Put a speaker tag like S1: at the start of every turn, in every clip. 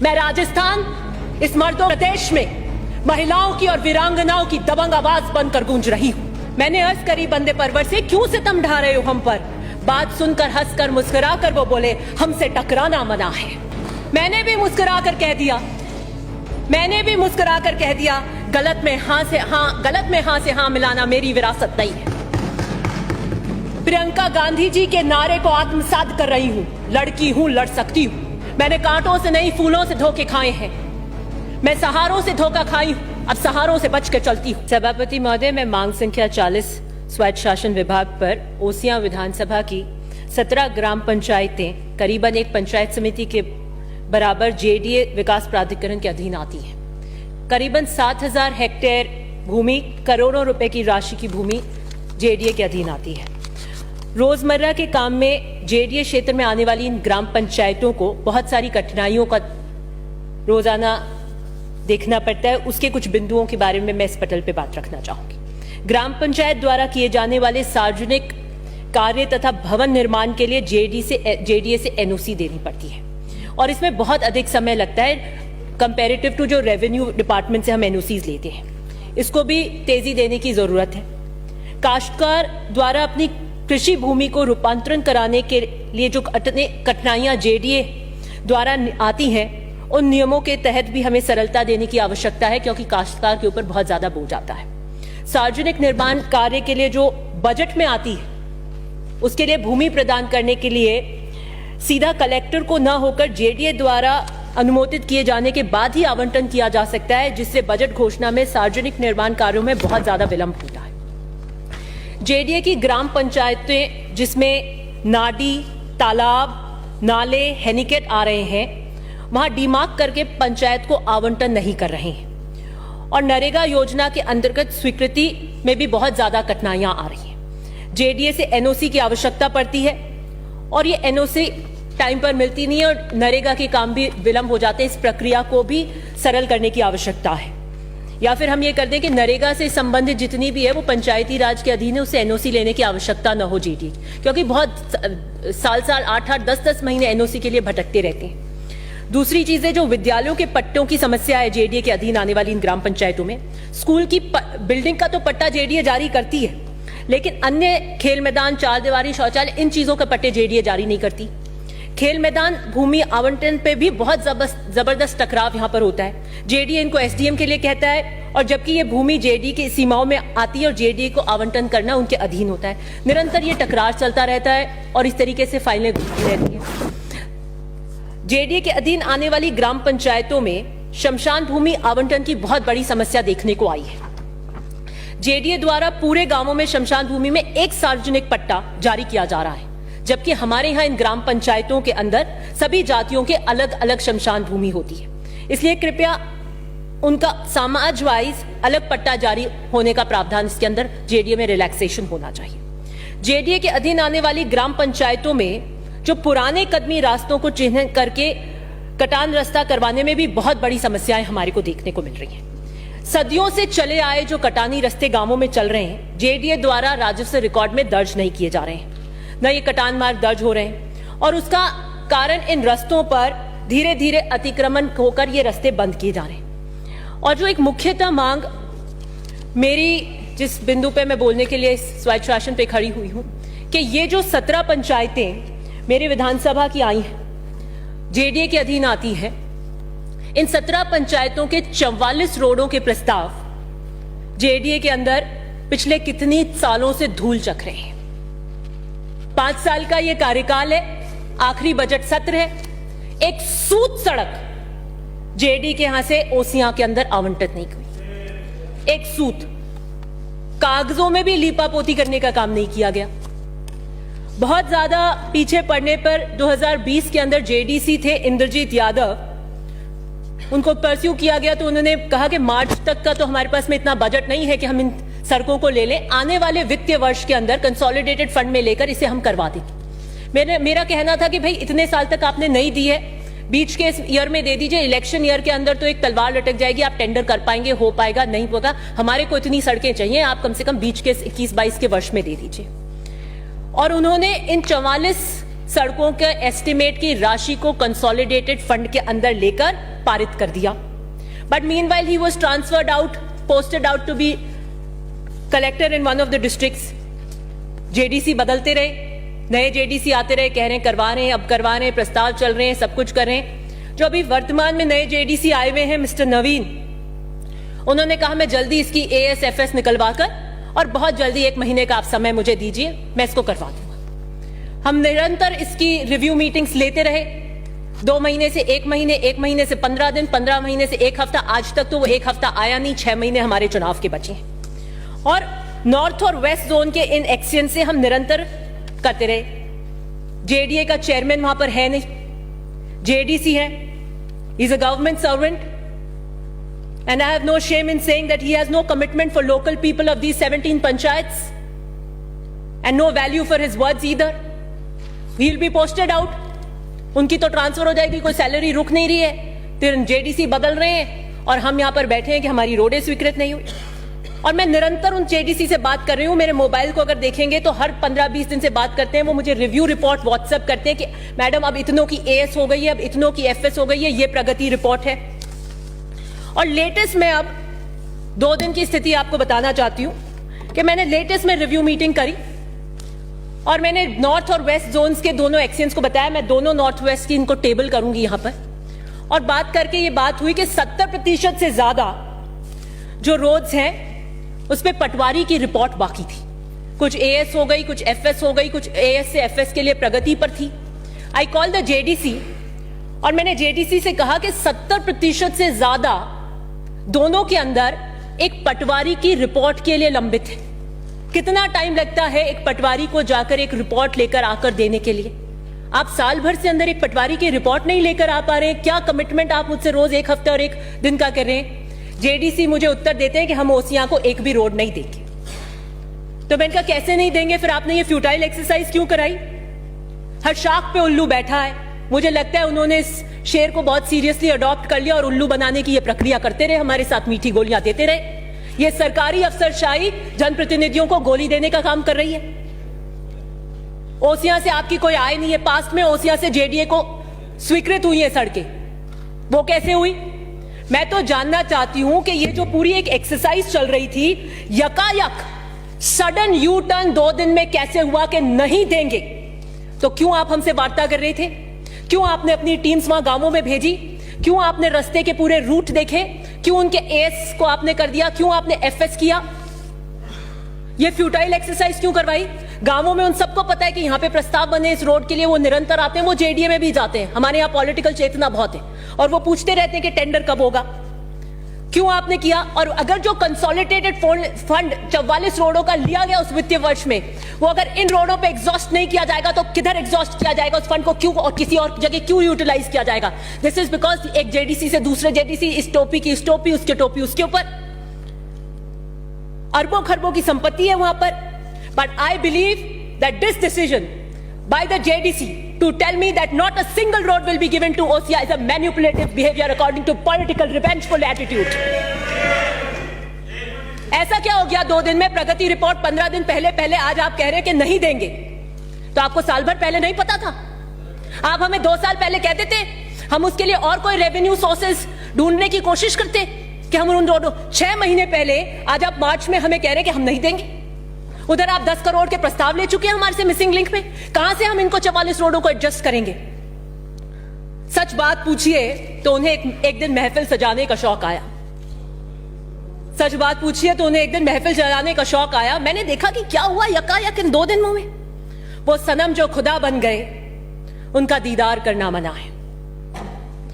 S1: मैं राजस्थान, इस मर्दों प्रदेश में महिलाओं की और वीरांगनाओं की दबंग आवाज बनकर गूंज रही हूं। मैंने अर्ज करी बंदे परवर से, क्यों सितम ढा रहे हो हम पर? बात सुनकर हंसकर मुस्कुराकर वो बोले, हमसे टकराना मना है। मैंने भी मुस्कुराकर कह दिया, गलत में हां से हां मिलाना मेरी विरासत नहीं है। प्रियंका गांधी जी के नारे को आत्मसात कर रही हूं। लड़की हूं, लड़ सकती हूं। मैंने कांटों से नहीं, फूलों से धोखे खाए हैं। मैं सहारों से धोखा खाई हूं, अब सहारों से बच के चलती हूं। सभापति महोदय, मैं मांग संख्या 40 स्वायत्त शासन विभाग पर ओसियां विधानसभा की 17 ग्राम पंचायतें करीबन एक पंचायत समिति के बराबर जेडीए विकास प्राधिकरण के अधीन आती हैं। करीबन 7000 हेक्टेयर भूमि, करोड़ों रुपए की राशि की भूमि जेडीए के अधीन आती है। रोजमर्रा के काम में जेडीए क्षेत्र में आने वाली इन ग्राम पंचायतों को बहुत सारी कठिनाइयों का रोजाना देखना पड़ता है। उसके कुछ बिंदुओं के बारे में मैं इस पटल पे बात रखना चाहूंगी। ग्राम पंचायत द्वारा किए जाने वाले सार्वजनिक कार्य तथा भवन निर्माण के लिए जेडीए से एनओसी देनी पड़ती है और इसमें बहुत अधिक समय लगता है कंपैरेटिव टू जो रेवेन्यू डिपार्टमेंट से हम एनओसीज लेते हैं। इसको भी तेजी देने की जरूरत है। काश्तकार द्वारा अपनी कृषि भूमि को रूपांतरण कराने के लिए जो कठिनाइयां जेडीए द्वारा आती हैं, उन नियमों के तहत भी हमें सरलता देने की आवश्यकता है, क्योंकि काश्तकार के ऊपर बहुत ज्यादा बोझ आता है। सार्वजनिक निर्माण कार्य के लिए जो बजट में आती है, उसके लिए भूमि प्रदान करने के लिए सीधा कलेक्टर को न होकर जेडीए द्वारा अनुमोदित किए जाने के बाद ही आवंटन किया जा सकता है, जिससे बजट घोषणा में सार्वजनिक निर्माण कार्यों में बहुत ज्यादा विलंब होता है। जेडीए की ग्राम पंचायतें जिसमें नाडी, तालाब, नाले, हेनिकेट आ रहे हैं, वहां डीमार्क करके पंचायत को आवंटन नहीं कर रहे हैं और नरेगा योजना के अंतर्गत स्वीकृति में भी बहुत ज्यादा कठिनाइयां आ रही हैं। जेडीए से एनओसी की आवश्यकता पड़ती है और ये एनओसी टाइम पर मिलती नहीं है और नरेगा के काम भी विलंब हो जाते हैं। इस प्रक्रिया को भी सरल करने की आवश्यकता है, या फिर हम ये कर दें कि नरेगा से संबंधित जितनी भी है वो पंचायती राज के अधीन है, उससे एनओसी लेने की आवश्यकता न हो जेडीए, क्योंकि बहुत साल 8-8, 10-10 महीने एनओसी के लिए भटकते रहते हैं। दूसरी चीज है जो विद्यालयों के पट्टों की समस्या है जेडीए के अधीन आने वाली इन ग्राम पंचायतों में। स्कूल की बिल्डिंग का तो पट्टा जेडीए जारी करती है, लेकिन अन्य खेल मैदान, चार दीवारी, शौचालय, इन चीजों के पट्टे जेडीए जारी नहीं करती। खेल मैदान भूमि आवंटन पे भी बहुत जबरदस्त टकराव यहां पर होता है। जेडीए इनको एसडीएम के लिए कहता है और जबकि ये भूमि जेडीए की सीमाओं में आती है और जेडीए को आवंटन करना उनके अधीन होता है। निरंतर ये टकरार चलता रहता है और इस तरीके से फाइलें घूमती रहती हैं। जेडीए के अधीन आने वाली ग्राम पंचायतों में शमशान भूमि आवंटन की बहुत बड़ी समस्या देखने को आई है। जेडीए द्वारा पूरे गांवों में शमशान भूमि में एक सार्वजनिक पट्टा जारी किया जा रहा है, जबकि हमारे यहां इन ग्राम पंचायतों के अंदर सभी जातियों के अलग अलग शमशान भूमि होती है। इसलिए कृपया उनका समाज वाइज अलग पट्टा जारी होने का प्रावधान इसके अंदर जेडीए में रिलैक्सेशन होना चाहिए। जेडीए के अधीन आने वाली ग्राम पंचायतों में जो पुराने कदमी रास्तों को चिन्हित करके कटान रास्ता करवाने में भी बहुत बड़ी समस्याएं हमारे को देखने को मिल रही हैं। सदियों से चले आए जो कटानी रास्ते गांवों में चल रहे हैं, जेडीए द्वारा राजस्व रिकॉर्ड में दर्ज नहीं किए जा रहे हैं, न ये कटान मार्ग दर्ज हो रहे हैं और उसका कारण इन रास्तों पर धीरे धीरे अतिक्रमण होकर ये रास्ते बंद किए जा रहे हैं। और जो एक मुख्यतः मांग मेरी, जिस बिंदु पे मैं बोलने के लिए स्वायत्त शासन पे खड़ी हुई हूं, कि ये जो 17 पंचायतें मेरे विधानसभा की आई हैं, जेडीए के अधीन आती है, इन 17 पंचायतों के 44 रोडों के प्रस्ताव जेडीए के अंदर पिछले कितनी सालों से धूल चख रहे हैं। 5 साल का ये कार्यकाल है, आखिरी बजट सत्र है, एक सूत सड़क जेडी के यहां से ओसियां के अंदर आवंटित नहीं हुई। एक सूत, कागजों में भी लीपापोती करने का काम नहीं किया गया। बहुत ज्यादा पीछे पड़ने पर 2020 के अंदर जेडीसी थे इंद्रजीत यादव, उनको परस्यू किया गया तो उन्होंने कहा कि मार्च तक का तो हमारे पास में इतना बजट नहीं है कि हम इन सड़कों को ले लें, आने वाले वित्तीय वर्ष के अंदर कंसोलिडेटेड फंड में लेकर इसे हम करवा देंगे। मेरा कहना था कि भाई इतने साल तक आपने नहीं दी है, बीच के ईयर में दे दीजिए, इलेक्शन ईयर के अंदर तो एक तलवार लटक जाएगी, आप टेंडर कर पाएंगे, हो पाएगा, नहीं होगा, हमारे को इतनी सड़कें चाहिए, आप कम से कम बीच के 21-22 के वर्ष में दे दीजिए। और उन्होंने इन 44 सड़कों के एस्टिमेट की राशि को कंसोलिडेटेड फंड के अंदर लेकर पारित कर दिया। But meanwhile he was transferred out, posted out to be collector in one of the districts. JDC बदलते रहे, नए जेडीसी आते रहे, कह रहे हैं करवा रहे हैं, अब करवा रहे हैं, प्रस्ताव चल रहे हैं, सब कुछ कर रहे हैं। जो अभी वर्तमान में नए जेडीसी आए हुए हैं मिस्टर नवीन, उन्होंने कहा मैं जल्दी इसकी ASFS निकलवाकर और बहुत जल्दी 1 महीने का आप समय मुझे दीजिए, मैं इसको करवा दूंगा। हम निरंतर इसकी रिव्यू मीटिंग्स लेते रहे, 2 महीने से 1 महीने, 1 महीने से 15 दिन, 15 महीने से 1 हफ्ता, आज तक तो वो 1 हफ्ता आया नहीं। 6 महीने हमारे चुनाव के बचे हैं और नॉर्थ और वेस्ट जोन के इन एक्शन से हम निरंतर करते रहे। जेडीए का चेयरमैन वहां पर है नहीं, जेडीसी है, is a government servant and I have no shame in saying that he has no commitment for local people of these 17 panchayats and no value for his words either. He'll be posted out. उनकी तो transfer हो जाएगी, कोई salary रुक नहीं रही है, फिर जेडीसी बदल रहे हैं और हम यहां पर बैठे हैं कि हमारी रोडें स्वीकृत नहीं हुई। और मैं निरंतर उन जेडीसी से बात कर रही हूं। मेरे मोबाइल को अगर देखेंगे तो हर 15-20 दिन से बात करते हैं, वो मुझे रिव्यू रिपोर्ट व्हाट्सएप करते हैं कि मैडम अब इतनों की AS हो गई है, अब इतनों की FS हो गई है, ये प्रगति रिपोर्ट है। और लेटेस्ट में अब 2 दिन की स्थिति आपको बताना चाहती हूं कि मैंने लेटेस्ट में रिव्यू मीटिंग करी और मैंने नॉर्थ और वेस्ट जोन्स के दोनों एक्शंस को बताया। मैं दोनों नॉर्थ वेस्ट की इनको टेबल करूंगी यहां पर, और बात करके ये बात हुई कि 70% से ज्यादा जो रोड्स हैं उस पे पटवारी की रिपोर्ट बाकी थी। कुछ AS हो गई, कुछ FS हो गई, कुछ AS से FS के लिए प्रगति पर थी। आई कॉल द JDC और मैंने JDC से कहा कि 70% से ज्यादा दोनों के अंदर एक पटवारी की रिपोर्ट के लिए लंबित है। कितना टाइम लगता है एक पटवारी को जाकर एक रिपोर्ट लेकर आकर देने के लिए? आप साल भर से अंदर एक पटवारी की रिपोर्ट नहीं लेकर आ पा रहे हैं। क्या कमिटमेंट आप मुझसे रोज 1 हफ्ते और 1 दिन का कर रहे हैं? JDC मुझे उत्तर देते हैं कि हम ओसियां को एक भी रोड नहीं देंगे। तो मैंने कहा कैसे नहीं देंगे? फिर आपने ये फ्यूटाइल एक्सरसाइज क्यों कराई? हर शाख पे उल्लू बैठा है। मुझे लगता है उन्होंने इस शेर को बहुत सीरियसली अडॉप्ट कर लिया और उल्लू बनाने की ये प्रक्रिया करते रहे, हमारे साथ मीठी गोलियां देते रहे। ये सरकारी अफसरशाही जनप्रतिनिधियों को गोली देने का काम कर रही है। ओसियां से आपकी कोई आय नहीं है। पास्ट में ओसियां से JDA को स्वीकृत हुई है सड़कें, वो कैसे हुई? मैं तो जानना चाहती हूं कि ये जो पूरी एक एक्सरसाइज चल रही थी, यकायक सडन यू टर्न 2 दिन में कैसे हुआ कि नहीं देंगे? तो क्यों आप हमसे वार्ता कर रहे थे? क्यों आपने अपनी टीम्स वहां गांवों में भेजी? क्यों आपने रास्ते के पूरे रूट देखे? क्यों उनके AS को आपने कर दिया? क्यों आपने FS किया? ये फ्यूटाइल एक्सरसाइज क्यों करवाई? गांवों में उन सबको पता है कि यहां पे प्रस्ताव बने इस रोड के लिए, वो निरंतर आते हैं, वो JDA में भी जाते हैं। हमारे यहां पॉलिटिकल चेतना बहुत है और वो पूछते रहते हैं कि टेंडर कब होगा। क्यों आपने किया? और अगर जो कंसोलिडेटेड फंड 44 रोडों का लिया गया उस वित्तीय वर्ष में, वो अगर इन रोडों पे एग्जॉस्ट नहीं किया जाएगा तो किधर एग्जॉस्ट किया जाएगा? उस फंड को क्यों और किसी और जगह क्यों यूटिलाइज किया जाएगा? दिस इज बिकॉज एक JDC से दूसरे JDC, इस टोपी की इस टोपी, उसके टोपी उसके ऊपर, अरबों खरबों की संपत्ति है वहां पर। But I believe that this decision by the JDC to tell me that not a single road will be given to OCI is a manipulative behavior according to political revengeful attitude. ऐसा क्या हो गया 2 दिन में? प्रगति report 15 दिन पहले आज आप कह रहे हैं कि नहीं देंगे, तो आपको साल भर पहले नहीं पता था? आप हमें 2 साल पहले कहते थे, हम उसके लिए और कोई रेवेन्यू सोर्सेज ढूंढने की कोशिश करते कि हम उन रोडों 6 महीने पहले, आज आप मार्च में हमें कह रहे हैं कि हम नहीं देंगे। उधर आप 10 करोड़ के प्रस्ताव ले चुके हैं हमारे से मिसिंग लिंक में। कहां से हम इनको 44 रोडों को एडजस्ट करेंगे? सच बात पूछिए तो उन्हें एक दिन महफिल सजाने का शौक आया। सच बात पूछिए तो उन्हें एक दिन महफिल सजाने का शौक आया। मैंने देखा कि क्या हुआ यकायक इन 2 दिनों में। वो सनम जो खुदा बन गए, उनका दीदार करना मना है।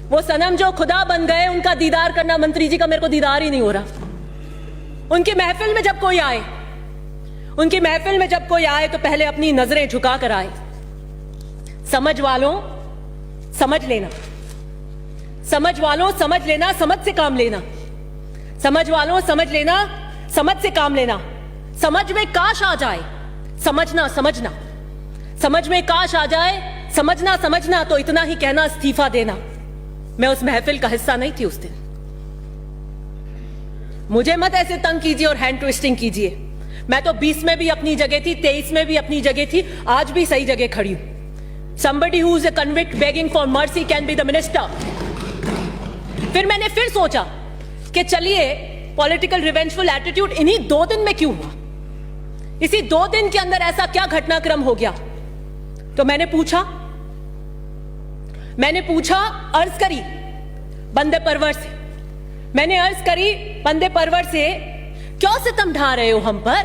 S1: वो सनम जो खुदा बन गए, उनका दीदार करना, मंत्री जी का मेरे को दीदार ही नहीं हो रहा। उनकी महफिल में जब कोई आए, उनकी महफिल में जब कोई आए तो पहले अपनी नजरें झुका कर आए। समझ वालों समझ लेना, समझ वालों समझ लेना, समझ से काम लेना। समझ वालों समझ लेना, समझ से काम लेना। समझ में काश आ जाए, समझना समझना। समझ में काश आ जाए, समझना समझना। तो इतना ही कहना, इस्तीफा देना। मैं उस महफिल का हिस्सा नहीं थी उस दिन। मुझे मत ऐसे तंग कीजिए और हैंड ट्विस्टिंग कीजिए। मैं तो 20 में भी अपनी जगह थी, 23 में भी अपनी जगह थी, आज भी सही जगह खड़ी हूं। Somebody who is a convict begging for mercy can be the minister. फिर मैंने फिर सोचा कि चलिए पॉलिटिकल रिवेंजफुल एटीट्यूड इन्हीं 2 दिन में क्यों हुआ, इसी 2 दिन के अंदर ऐसा क्या घटनाक्रम हो गया। तो मैंने पूछा अर्ज करी बंदे परवर से, मैंने अर्ज करी बंदे परवर से क्यों सितम ढा रहे हो हम पर,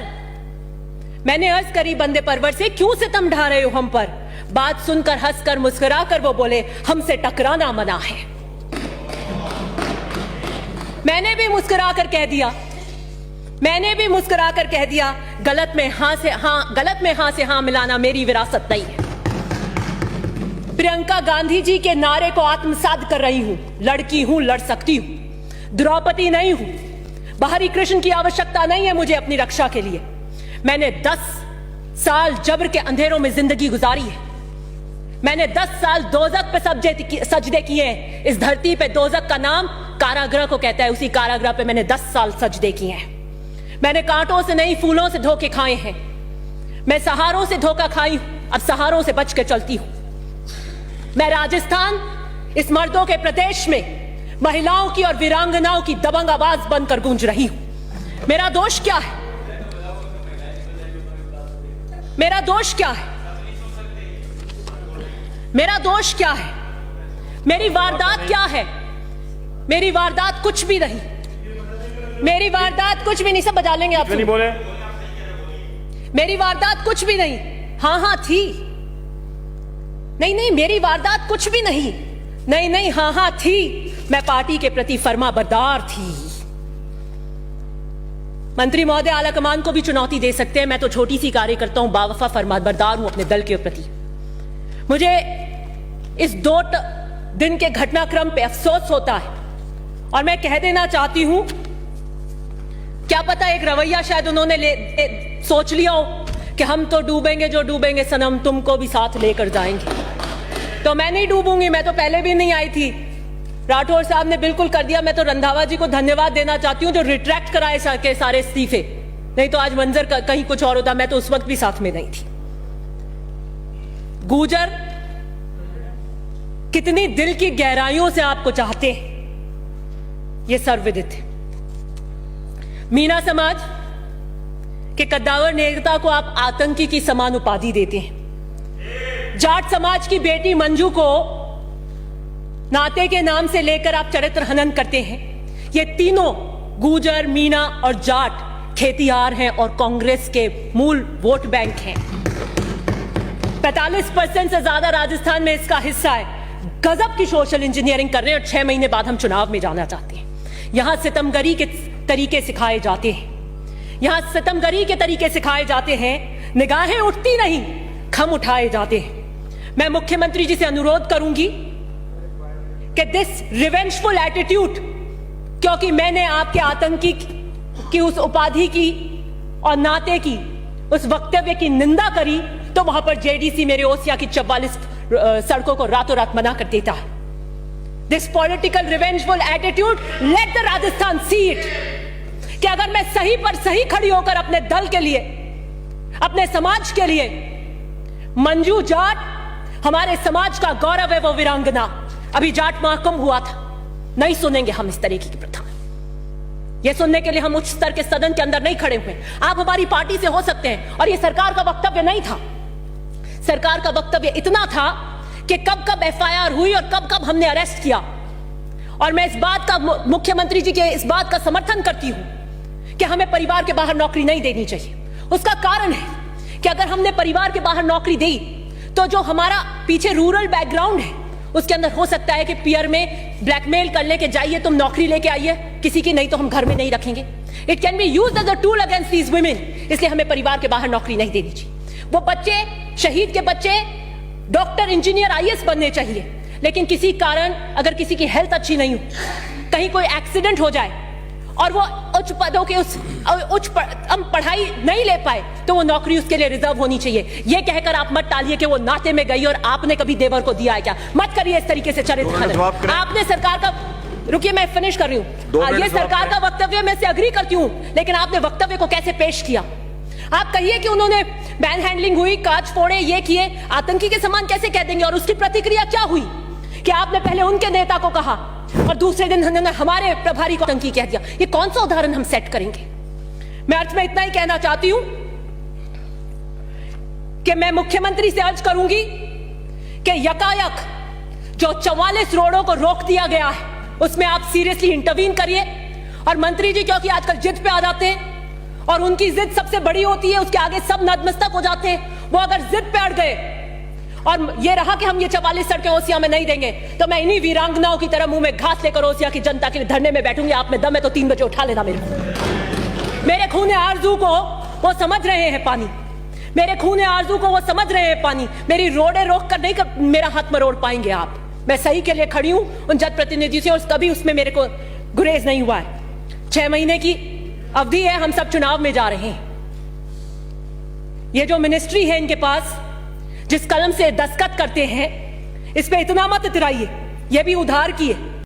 S1: मैंने अर्ज करी बंदे परवर से क्यों सितम ढा रहे हो हम पर। बात सुनकर हंसकर मुस्कुराकर वो बोले हमसे टकराना मना है। मैंने भी मुस्कुराकर कह दिया गलत में हां से हां मिलाना मेरी विरासत नहीं है। प्रियंका गांधी जी के नारे को आत्मसात कर रही हूं, लड़की हूं, लड़ सकती हूं, द्रौपदी नहीं हूं, बाहरी कृष्ण की आवश्यकता नहीं है मुझे अपनी रक्षा के लिए। मैंने 10 साल जबर के अंधेरों में जिंदगी गुजारी है, मैंने 10 साल दोजक पे सजदे किए हैं। इस धरती पे दोजक का नाम कारागृह को कहता है, उसी कारागृह पे मैंने 10 साल सजदे किए हैं। मैंने कांटों से नहीं फूलों से धोखे खाए हैं, मैं सहारों से धोखा खाई हूं, अब सहारों से बच के चलती हूं। मैं राजस्थान इस मर्दों के प्रदेश में महिलाओं की और वीरांगनाओं की दबंग आवाज बनकर गूंज रही हूं। मेरा दोष क्या है, मेरा दोष क्या है, मेरा दोष क्या है, मेरी वारदात क्या है। मेरी वारदात कुछ भी नहीं, मेरी वारदात कुछ भी नहीं। सब बजा लेंगे आप, नहीं बोले। मेरी वारदात कुछ भी नहीं, हां थी, नहीं मेरी वारदात कुछ भी नहीं, नहीं हां थी। मैं पार्टी के प्रति फर्माबरदार थी। मंत्री महोदय आला कमान को भी चुनौती दे सकते हैं, मैं तो छोटी सी कार्यकर्ता हूं, बावफा फर्माबरदार हूं अपने दल के प्रति। मुझे इस 2 दिन के घटनाक्रम पे अफसोस होता है और मैं कह देना चाहती हूं, क्या पता एक रवैया शायद उन्होंने सोच लिया हो कि हम तो डूबेंगे जो डूबेंगे सनम, तुमको भी साथ लेकर जाएंगे। तो मैं नहीं डूबूंगी, मैं तो पहले भी नहीं आई थी। राठौर साहब ने बिल्कुल कर दिया। मैं तो रंधावा जी को धन्यवाद देना चाहती हूं जो रिट्रैक्ट कराए के सारे इस्तीफे, नहीं तो आज मंजर कहीं कुछ और होता। मैं तो उस वक्त भी साथ में नहीं थी। गुर्जर कितनी दिल की गहराइयों से आपको चाहते हैं ये सर्वविदित है। मीना समाज के कद्दावर नेता को आप आतंकी की समान उपाधि देते हैं। जाट समाज की बेटी मंजू को नाते के नाम से लेकर आप चरित्र हनन करते हैं। ये तीनों गुर्जर, मीना और जाट खेतिहार हैं और कांग्रेस के मूल वोट बैंक हैं। 45% से ज्यादा राजस्थान में इसका हिस्सा है। गजब की सोशल इंजीनियरिंग कर रहे हैं और 6 महीने बाद हम चुनाव में जाना चाहते हैं। यहां सितमगरी के तरीके सिखाए जाते हैं, यहां सितमगरी के तरीके सिखाए जाते हैं। निगाहें उठती नहीं, खम उठाए जाते हैं। मैं मुख्यमंत्री जी से अनुरोध करूंगी कि दिस रिवेंजफुल एटीट्यूड, क्योंकि मैंने आपके आतंकी की उस उपाधि की और नाते की उस वक्तव्य की निंदा करी, तो वहां पर जेडीसी मेरे ओसिया की 44 सड़कों को रातों रात मना कर देता है। This political revengeful attitude, let the Rajasthan see it, कि अगर मैं सही पर सही खड़ी होकर अपने दल के लिए, अपने समाज के लिए, मंजू जाट हमारे समाज का गौरव है, वो वीरांगना, अभी जाट महाकुंभ हुआ था, नहीं सुनेंगे हम इस तरीके की प्रथा। यह सुनने के लिए हम उच्च स्तर के सदन के अंदर नहीं खड़े हुए। आप हमारी पार्टी से हो सकते हैं, और यह सरकार का वक्तव्य नहीं था। सरकार का वक्तव्य इतना था कि कब कब एफआईआर हुई और कब कब हमने अरेस्ट किया। और मैं इस बात का, मुख्यमंत्री जी के इस बात का समर्थन करती हूं कि हमें परिवार के बाहर नौकरी नहीं देनी चाहिए। उसका कारण है कि अगर हमने परिवार के बाहर नौकरी दी तो जो हमारा पीछे रूरल बैकग्राउंड है उसके अंदर हो सकता है कि पीआर में ब्लैकमेल करने के जाइए, तुम नौकरी लेके आइए किसी की, नहीं तो हम घर में नहीं रखेंगे। It can be used as a tool against these women. इसलिए हमें परिवार के बाहर नौकरी नहीं देनी चाहिए। वो बच्चे, शहीद के बच्चे डॉक्टर, इंजीनियर, आईएएस बनने चाहिए, लेकिन किसी कारण अगर किसी की हेल्थ अच्छी नहीं हो, कहीं कोई एक्सीडेंट हो जाए और वो उच्च पदों के हम पढ़ाई नहीं ले पाए, तो वो नौकरी उसके लिए रिजर्व होनी चाहिए। ये कहकर आप मत टालिए कि वो नाते में गई और आपने कभी देवर को दिया है क्या। मत करिए इस तरीके से चरित्र। आपने सरकार का, रुकिए मैं फिनिश कर रही हूं, ये सरकार का वक्तव्य मैं से अग्री करती हूं, लेकिन आपने वक्तव्य को कैसे पेश किया। आप कहिए कि उन्होंने मैन हैंडलिंग हुई, कांच फोड़े, ये किए, आतंकी के समान कैसे कह देंगे? और उसकी प्रतिक्रिया क्या हुई कि आपने पहले उनके नेता को कहा और दूसरे दिन उन्होंने हमारे प्रभारी को आतंकी कह दिया। ये कौन सा उदाहरण हम सेट करेंगे? मैं अर्थ में इतना ही कहना चाहती हूं कि मैं मुख्यमंत्री से अर्ज करूंगी कि यकायक जो 44 रोडों को रोक दिया गया है उसमें आप सीरियसली इंटरवीन करिए। और मंत्री जी क्योंकि आजकल जिद पे आ जाते हैं और उनकी जिद सबसे बड़ी होती है, उसके आगे सब नतमस्तक हो जाते हैं। वो अगर जिद पे अड़ गए और ये रहा कि हम ये 44 सड़कें ओसिया में नहीं देंगे, तो मैं इन्हीं वीरांगनाओं की तरह मुंह में घास लेकर ओसिया की जनता के लिए धरने में बैठूंगी। आप में दम है तो 3 बजे उठा लेना मेरे खून आरजू को वो समझ रहे हैं पानी, मेरे खून आरजू को वो समझ रहे हैं पानी। मेरी रोडे रोक कर नहीं कर मेरा हाथ मरोड़ पाएंगे आप। मैं सही के लिए खड़ी हूं उन जनप्रतिनिधि से और कभी उसमें मेरे को गुरेज नहीं हुआ है। 6 महीने की अवधि है, हम सब चुनाव में जा रहे हैं। ये जो मिनिस्ट्री है इनके पास, जिस कलम से दस्तखत करते हैं, इस पे इतना मत इतराइए, ये भी उधार की है।